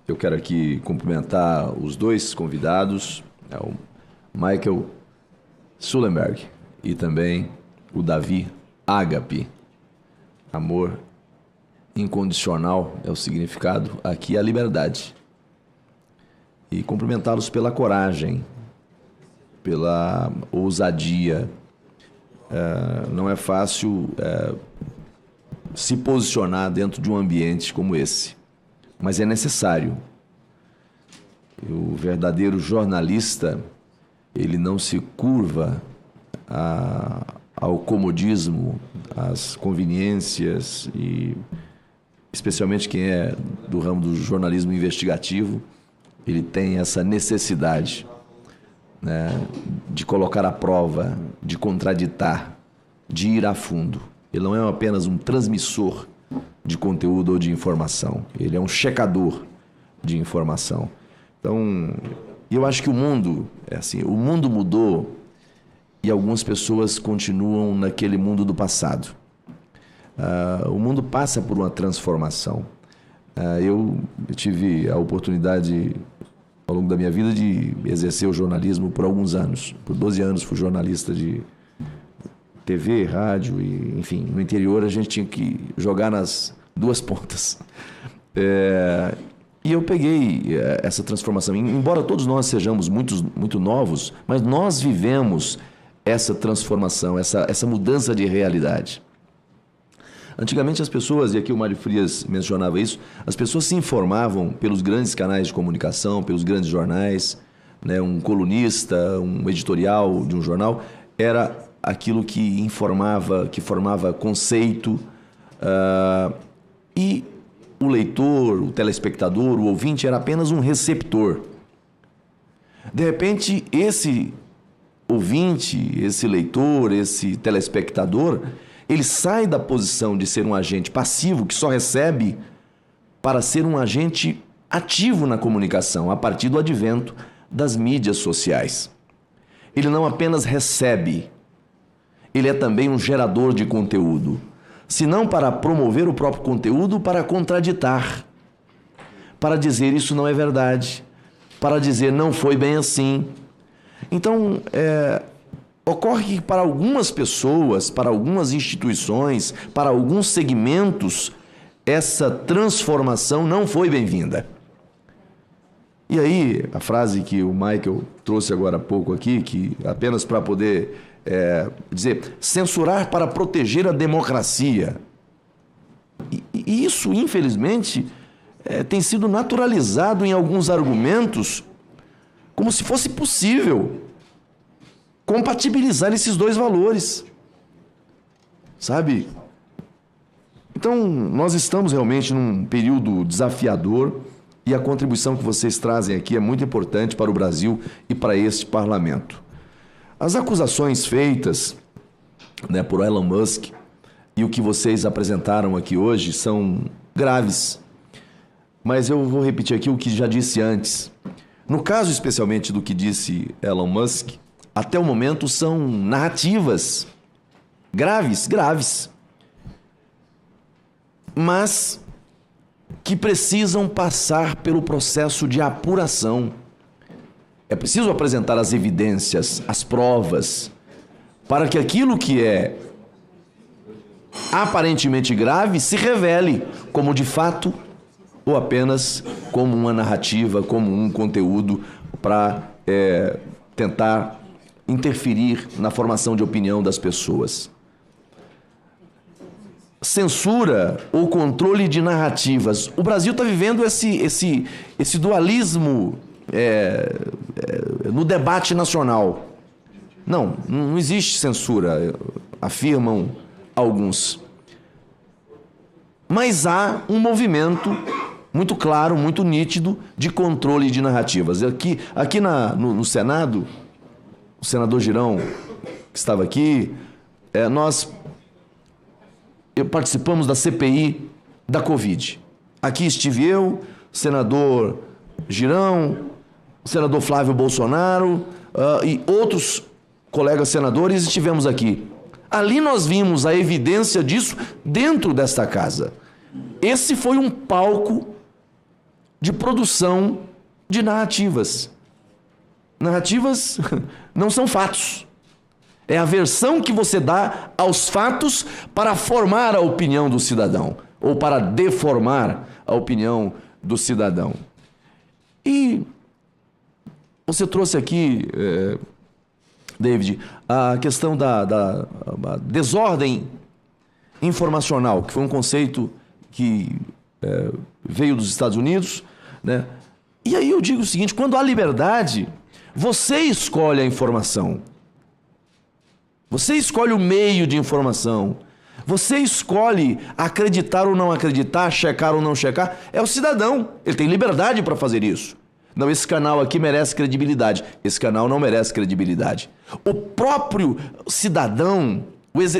Eu quero aqui cumprimentar os dois convidados, o Michael Sullenberg e também o Davi Ágape. Amor incondicional é o significado, aqui é a liberdade. E cumprimentá-los pela coragem, pela ousadia. Não é fácil se posicionar dentro de um ambiente como esse, mas é necessário. O verdadeiro jornalista, ele não se curva ao comodismo, às conveniências, e especialmente quem é do ramo do jornalismo investigativo, ele tem essa necessidade, né, de colocar à prova, de contraditar, de ir a fundo. Ele não é apenas um transmissor de conteúdo ou de informação, ele é um checador de informação. Então, eu acho que o mundo mudou e algumas pessoas continuam naquele mundo do passado. O mundo passa por uma transformação. Eu tive a oportunidade, ao longo da minha vida, de exercer o jornalismo por alguns anos. Por 12 anos fui jornalista de TV, rádio, e, enfim, no interior a gente tinha que jogar nas duas pontas. E eu peguei essa transformação. Embora todos nós sejamos muito novos, mas nós vivemos essa transformação, essa mudança de realidade. Antigamente as pessoas, e aqui o Mário Frias mencionava isso, as pessoas se informavam pelos grandes canais de comunicação, pelos grandes jornais, né? Um colunista, um editorial de um jornal, era aquilo que informava, que formava conceito, e o leitor, o telespectador, o ouvinte era apenas um receptor. De repente, esse ouvinte, esse leitor, esse telespectador, ele sai da posição de ser um agente passivo que só recebe para ser um agente ativo na comunicação a partir do advento das mídias sociais. Ele não apenas recebe, ele é também um gerador de conteúdo. Se não para promover o próprio conteúdo, para contraditar, para dizer isso não é verdade, para dizer não foi bem assim. Então, ocorre que para algumas pessoas, para algumas instituições, para alguns segmentos, essa transformação não foi bem-vinda. E aí, a frase que o Michael trouxe agora há pouco aqui, que apenas para poder dizer, censurar para proteger a democracia. E isso, infelizmente, tem sido naturalizado em alguns argumentos como se fosse possível compatibilizar esses dois valores, sabe? Então, nós estamos realmente num período desafiador e a contribuição que vocês trazem aqui é muito importante para o Brasil e para este parlamento. As acusações feitas, né, por Elon Musk e o que vocês apresentaram aqui hoje são graves, mas eu vou repetir aqui o que já disse antes. No caso especialmente do que disse Elon Musk, até o momento são narrativas graves, mas que precisam passar pelo processo de apuração. É preciso apresentar as evidências, as provas, para que aquilo que é aparentemente grave se revele como de fato ou apenas como uma narrativa, como um conteúdo para tentar interferir na formação de opinião das pessoas. Censura ou controle de narrativas. O Brasil está vivendo esse dualismo no debate nacional. Não existe censura, afirmam alguns. Mas há um movimento muito claro, muito nítido de controle de narrativas. Aqui no Senado, o senador Girão, que estava aqui, nós participamos da CPI da Covid. Aqui estive eu, o senador Girão, o senador Flávio Bolsonaro e outros colegas senadores estivemos aqui. Ali nós vimos a evidência disso dentro desta casa. Esse foi um palco de produção de narrativas. Narrativas não são fatos. É a versão que você dá aos fatos para formar a opinião do cidadão, ou para deformar a opinião do cidadão. E você trouxe aqui, David, a questão da desordem informacional, que foi um conceito que veio dos Estados Unidos, né? E aí eu digo o seguinte: quando há liberdade, você escolhe a informação. Você escolhe o meio de informação. Você escolhe acreditar ou não acreditar, checar ou não checar. É o cidadão. Ele tem liberdade para fazer isso. Não, esse canal aqui merece credibilidade. Esse canal não merece credibilidade. O próprio cidadão,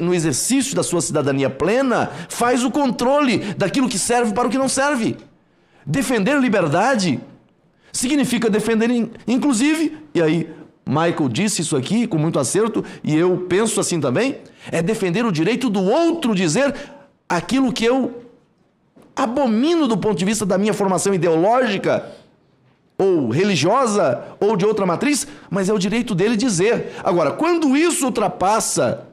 no exercício da sua cidadania plena, faz o controle daquilo que serve para o que não serve. Defender liberdade significa defender, inclusive, e aí Michael disse isso aqui com muito acerto, e eu penso assim também, é defender o direito do outro dizer aquilo que eu abomino do ponto de vista da minha formação ideológica, ou religiosa, ou de outra matriz, mas é o direito dele dizer. Agora, quando isso ultrapassa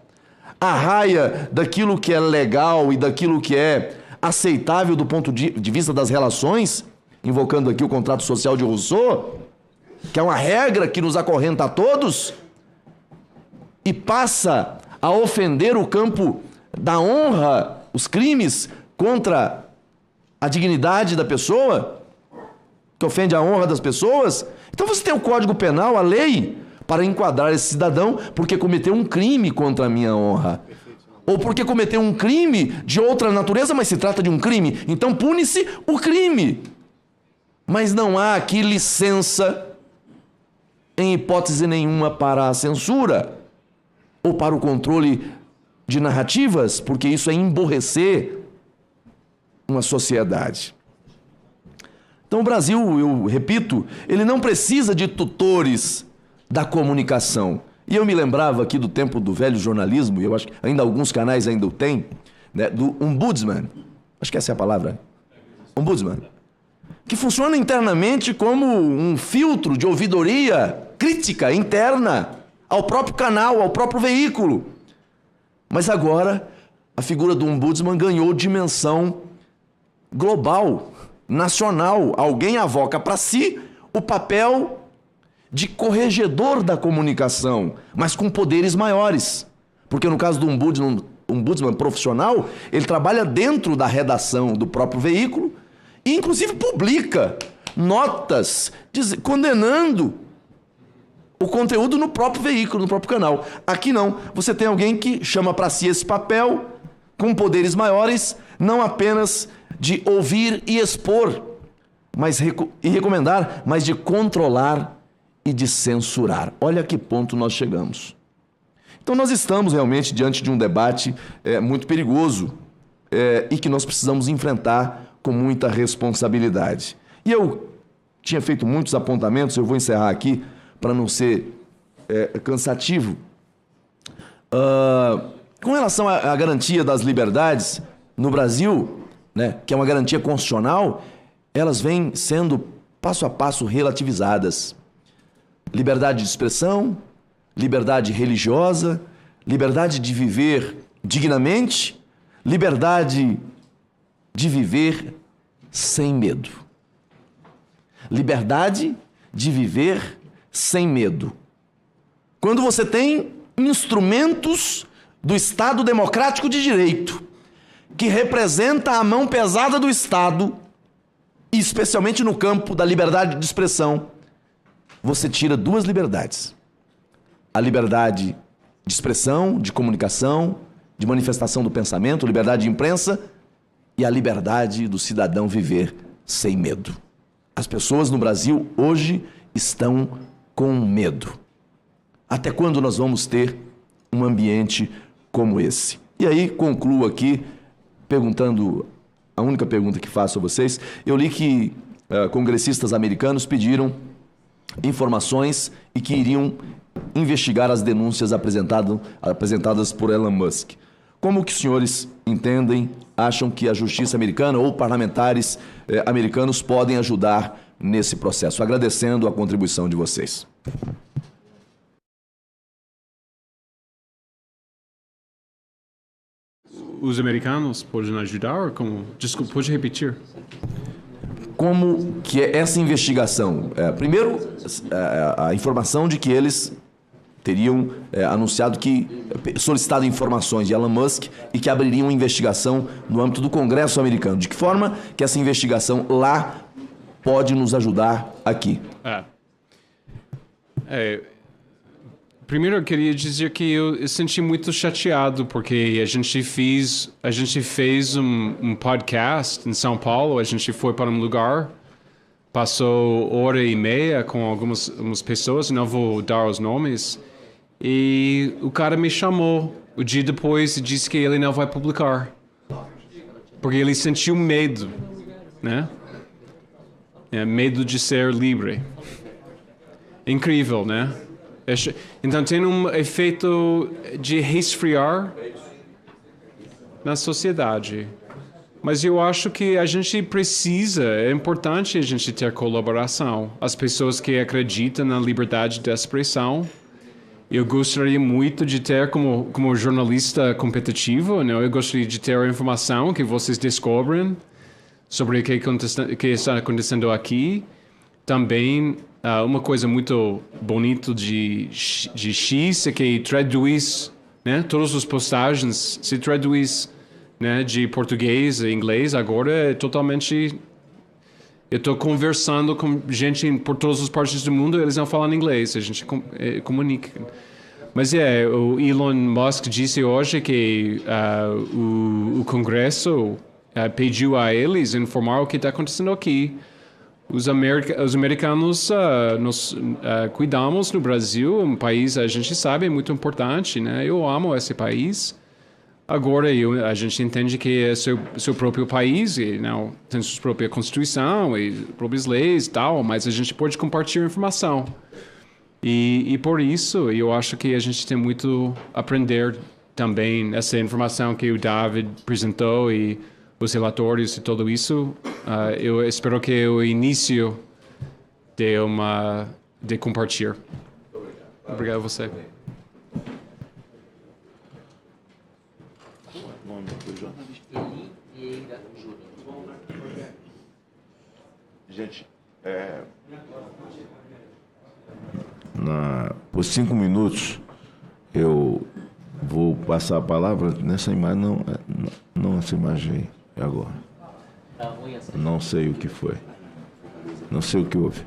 a raia daquilo que é legal e daquilo que é aceitável do ponto de vista das relações, invocando aqui o contrato social de Rousseau, que é uma regra que nos acorrenta a todos, e passa a ofender o campo da honra, os crimes contra a dignidade da pessoa, que ofende a honra das pessoas. Então você tem o Código Penal, a lei, para enquadrar esse cidadão porque cometeu um crime contra a minha honra. Ou porque cometeu um crime de outra natureza, mas se trata de um crime. Então pune-se o crime. Mas não há aqui licença, em hipótese nenhuma, para a censura ou para o controle de narrativas, porque isso é emborrecer uma sociedade. Então o Brasil, eu repito, ele não precisa de tutores da comunicação. E eu me lembrava aqui do tempo do velho jornalismo, e eu acho que ainda alguns canais ainda o têm, né, do ombudsman, acho que essa é a palavra, ombudsman, que funciona internamente como um filtro de ouvidoria crítica interna ao próprio canal, ao próprio veículo. Mas agora a figura do ombudsman ganhou dimensão global, nacional. Alguém avoca para si o papel de corregedor da comunicação, mas com poderes maiores. Porque no caso do ombudsman profissional, ele trabalha dentro da redação do próprio veículo e inclusive publica notas condenando o conteúdo no próprio veículo, no próprio canal. Aqui não. Você tem alguém que chama para si esse papel com poderes maiores, não apenas de ouvir e expor, e recomendar, mas de controlar e de censurar. Olha a que ponto nós chegamos. Então nós estamos realmente diante de um debate muito perigoso e que nós precisamos enfrentar com muita responsabilidade. E eu tinha feito muitos apontamentos, eu vou encerrar aqui para não ser cansativo. Com relação à garantia das liberdades no Brasil, né, que é uma garantia constitucional, elas vêm sendo passo a passo relativizadas. Liberdade de expressão, liberdade religiosa, liberdade de viver dignamente, liberdade de viver sem medo. Liberdade de viver sem medo. Quando você tem instrumentos do Estado Democrático de Direito, que representa a mão pesada do Estado, e especialmente no campo da liberdade de expressão, você tira duas liberdades. A liberdade de expressão, de comunicação, de manifestação do pensamento, liberdade de imprensa, e a liberdade do cidadão viver sem medo. As pessoas no Brasil hoje estão com medo. Até quando nós vamos ter um ambiente como esse? E aí concluo aqui perguntando, a única pergunta que faço a vocês. Eu li que congressistas americanos pediram informações e que iriam investigar as denúncias apresentadas por Elon Musk. Como que os senhores entendem, acham que a justiça americana ou parlamentares americanos podem ajudar nesse processo? Agradecendo a contribuição de vocês. Os americanos podem ajudar? Como? Desculpa, pode repetir? Como que é essa investigação? Primeiro, a informação de que eles teriam solicitado informações de Elon Musk e que abririam uma investigação no âmbito do Congresso americano. De que forma que essa investigação lá pode nos ajudar aqui? Primeiro eu queria dizer que eu senti muito chateado porque a gente fez um podcast em São Paulo, a gente foi para um lugar, passou 1h30 com algumas pessoas, não vou dar os nomes, e o cara me chamou o dia depois e disse que ele não vai publicar, porque ele sentiu medo, né? Medo de ser livre. Incrível, né? Então tem um efeito de resfriar na sociedade. Mas eu acho que a gente precisa, é importante a gente ter colaboração. As pessoas que acreditam na liberdade de expressão, eu gostaria muito de ter como jornalista competitivo, né? Eu gostaria de ter a informação que vocês descobrem sobre o que está acontecendo aqui. Também uma coisa muito bonita de X é que traduz, né? Todas as postagens se traduz, né? De português e inglês. Agora é totalmente... Eu estou conversando com gente por todas as partes do mundo, eles não falam inglês, a gente comunica. Mas o Elon Musk disse hoje que o Congresso pediu a eles informar o que está acontecendo aqui. Os americanos nós cuidamos no Brasil, um país a gente sabe é muito importante, né? Eu amo esse país. Agora a gente entende que é seu próprio país e não tem sua própria constituição e próprias leis e tal, mas a gente pode compartilhar informação. E por isso eu acho que a gente tem muito a aprender também essa informação que o David apresentou e os relatórios e tudo isso. Eu espero que é o início de compartilhar. Obrigado a você. Gente, por 5 minutos eu vou passar a palavra nessa imagem, não essa imagem aí. Agora. Não sei o que foi. Não sei o que houve.